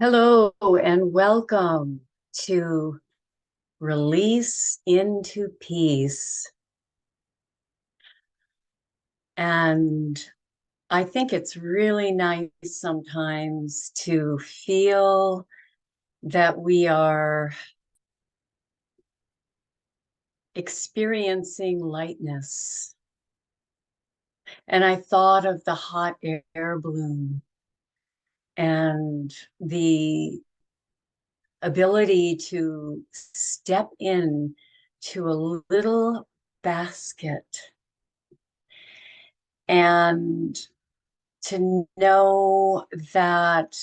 Hello and welcome to Release into Peace. And I think it's really nice sometimes to feel that we are experiencing lightness. And I thought of the hot air balloon and the ability to step in to a little basket and to know that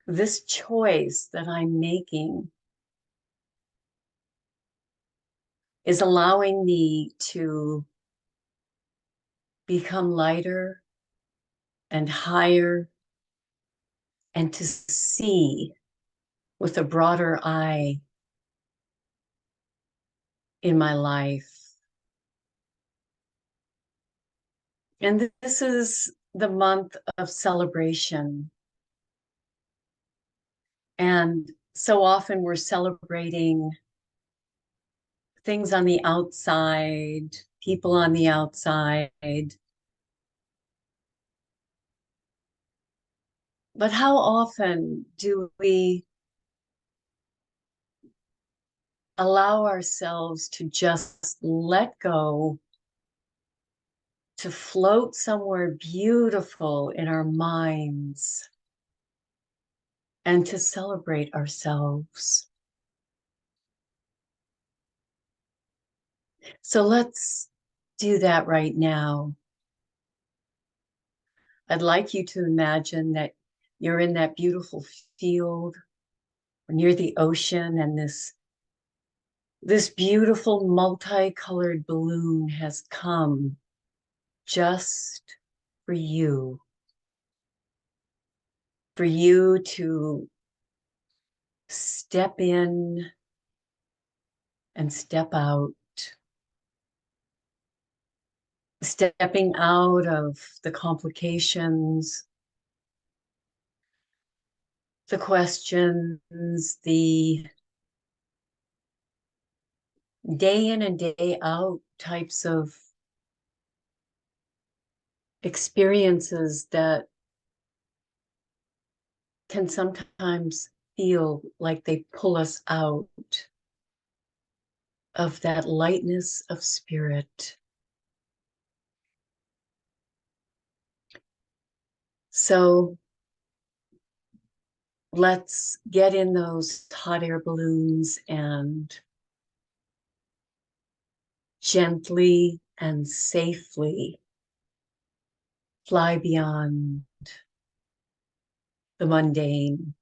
this choice that I'm making is allowing me to become lighter and higher and to see with a broader eye in my life. And this is the month of celebration. And so often we're celebrating things on the outside, people on the outside. But how often do we allow ourselves to just let go, to float somewhere beautiful in our minds, and to celebrate ourselves? So let's do that right now. I'd like you to imagine that you're in that beautiful field or near the ocean, and this beautiful multicolored balloon has come just for you to step in and step out, stepping out of the complications, the questions, the day in and day out types of experiences that can sometimes feel like they pull us out of that lightness of spirit. So let's get in those hot air balloons and gently and safely fly beyond the mundane.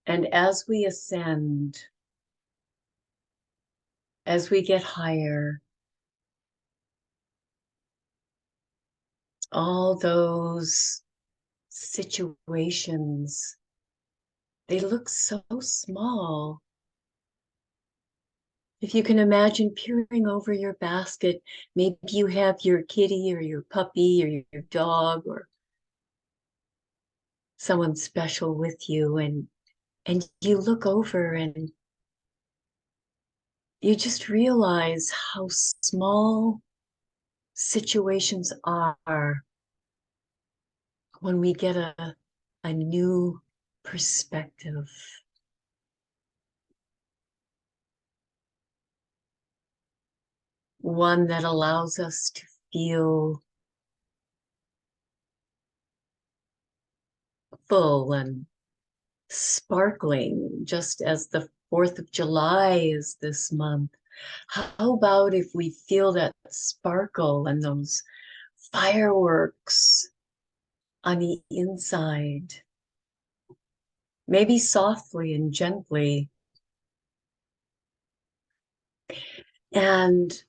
And as we ascend, as we get higher, all those situations, they look so small. If you can imagine peering over your basket, maybe you have your kitty or your puppy or your dog or someone special with you, and you look over and you just realize how small situations are when we get a new perspective, one that allows us to feel full and sparkling, just as the 4th of July is this month. How about if we feel that sparkle and those fireworks on the inside, maybe softly and gently, and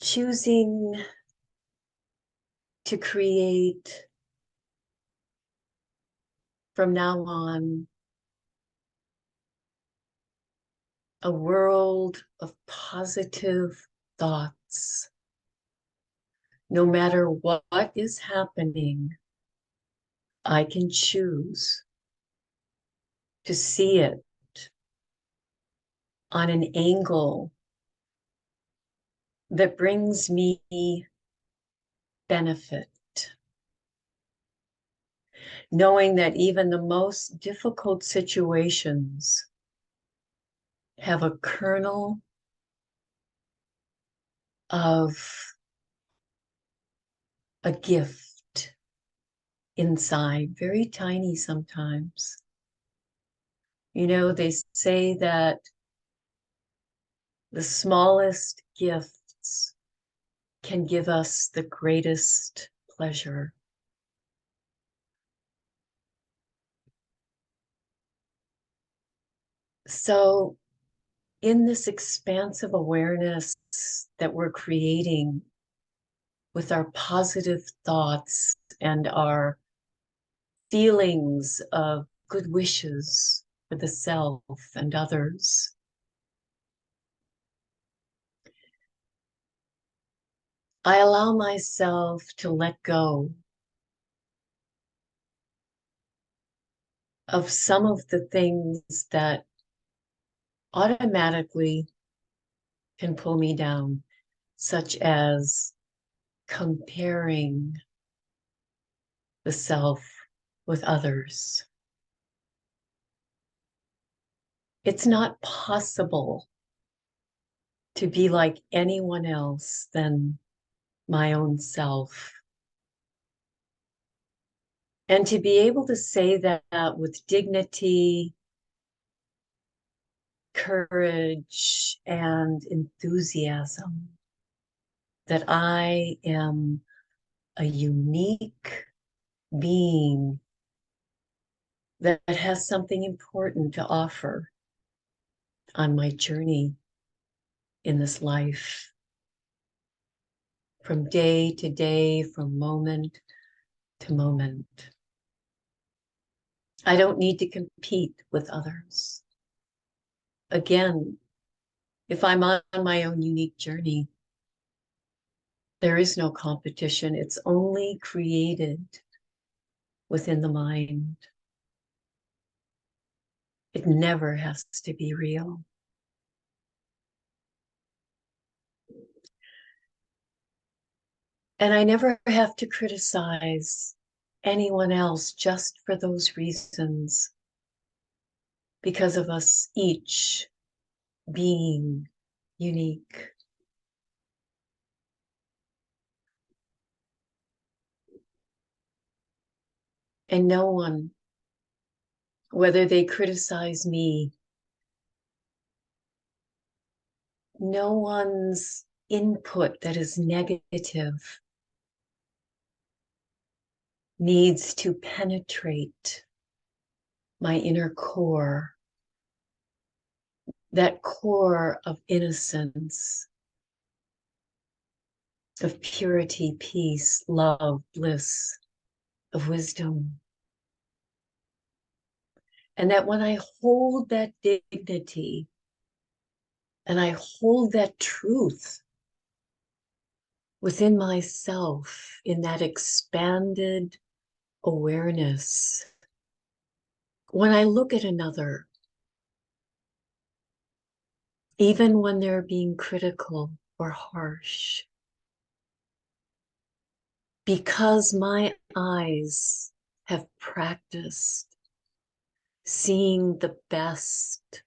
choosing to create from now on a world of positive thoughts, No matter what is happening, I can choose to see it on an angle that brings me benefit, knowing that even the most difficult situations have a kernel of a gift inside, very tiny sometimes. You know, they say that the smallest gifts can give us the greatest pleasure. So, in this expansive awareness that we're creating with our positive thoughts and our feelings of good wishes for the self and others, I allow myself to let go of some of the things that automatically can pull me down, such as comparing the self with others. It's not possible to be like anyone else than my own self. And to be able to say that with dignity, courage, and enthusiasm, that I am a unique being that has something important to offer on my journey in this life, from day to day, from moment to moment. I don't need to compete with others. Again, if I'm on my own unique journey, there is no competition. It's only created within the mind. It never has to be real. And I never have to criticize anyone else just for those reasons, because of us each being unique. And no one, whether they criticize me, no one's input that is negative needs to penetrate my inner core, that core of innocence, of purity, peace, love, bliss, of wisdom. And that when I hold that dignity and I hold that truth within myself in that expanded awareness, when I look at another, even when they're being critical or harsh, because my eyes have practiced seeing the best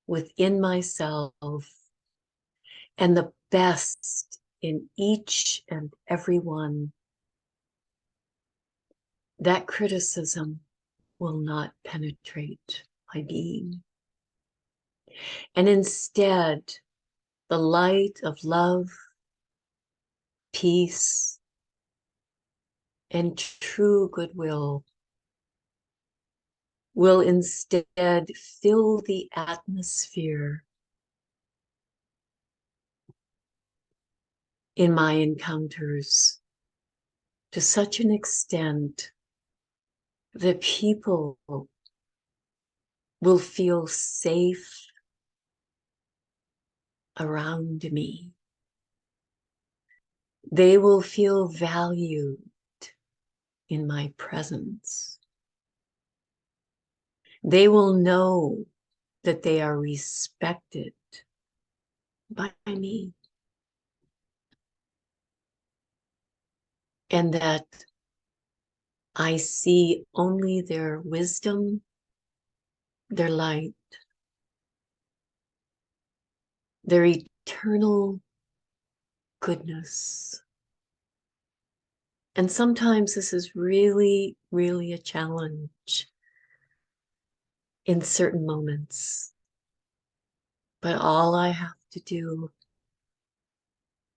within myself and the best in each and every one, that criticism will not penetrate my being. And instead, the light of love, peace, and true goodwill will instead fill the atmosphere in my encounters to such an extent that people will feel safe around me. They will feel valued in my presence. They will know that they are respected by me, and that I see only their wisdom, their light, their eternal goodness. And sometimes this is really, really a challenge in certain moments. But all I have to do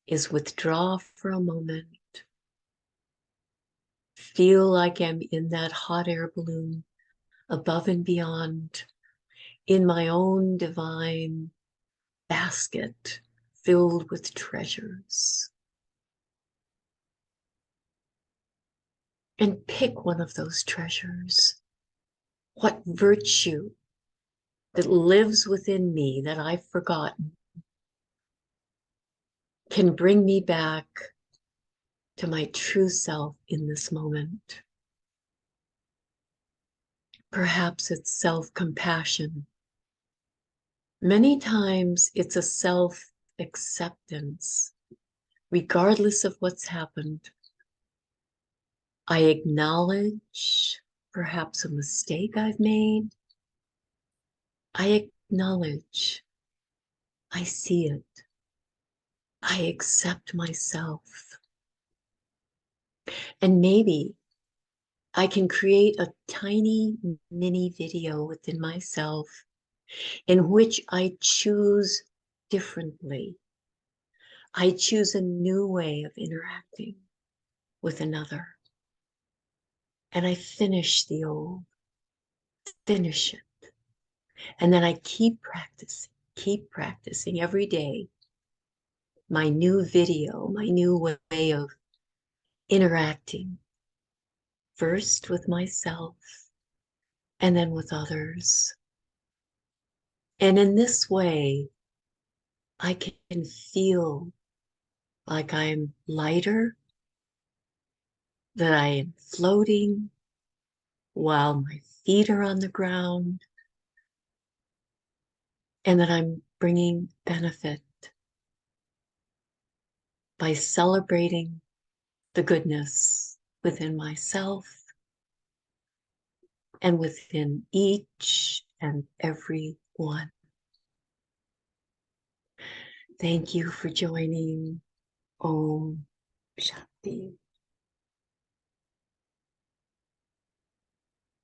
is withdraw for a moment, feel like I'm in that hot air balloon above and beyond, in my own divine basket filled with treasures, and pick one of those treasures. What virtue that lives within me that I've forgotten can bring me back to my true self in this moment? Perhaps it's self-compassion. Many times it's a self-acceptance. Regardless of what's happened, I acknowledge perhaps a mistake I've made. I acknowledge, I see it. I accept myself. And maybe I can create a tiny mini video within myself in which I choose differently. I choose a new way of interacting with another. And I finish the old, finish it. And then I keep practicing every day my new video, my new way of interacting, first with myself and then with others. And in this way, I can feel like I'm lighter, that I am floating while my feet are on the ground, and that I'm bringing benefit by celebrating the goodness within myself and within each and every one. Thank you for joining. Om Shanti.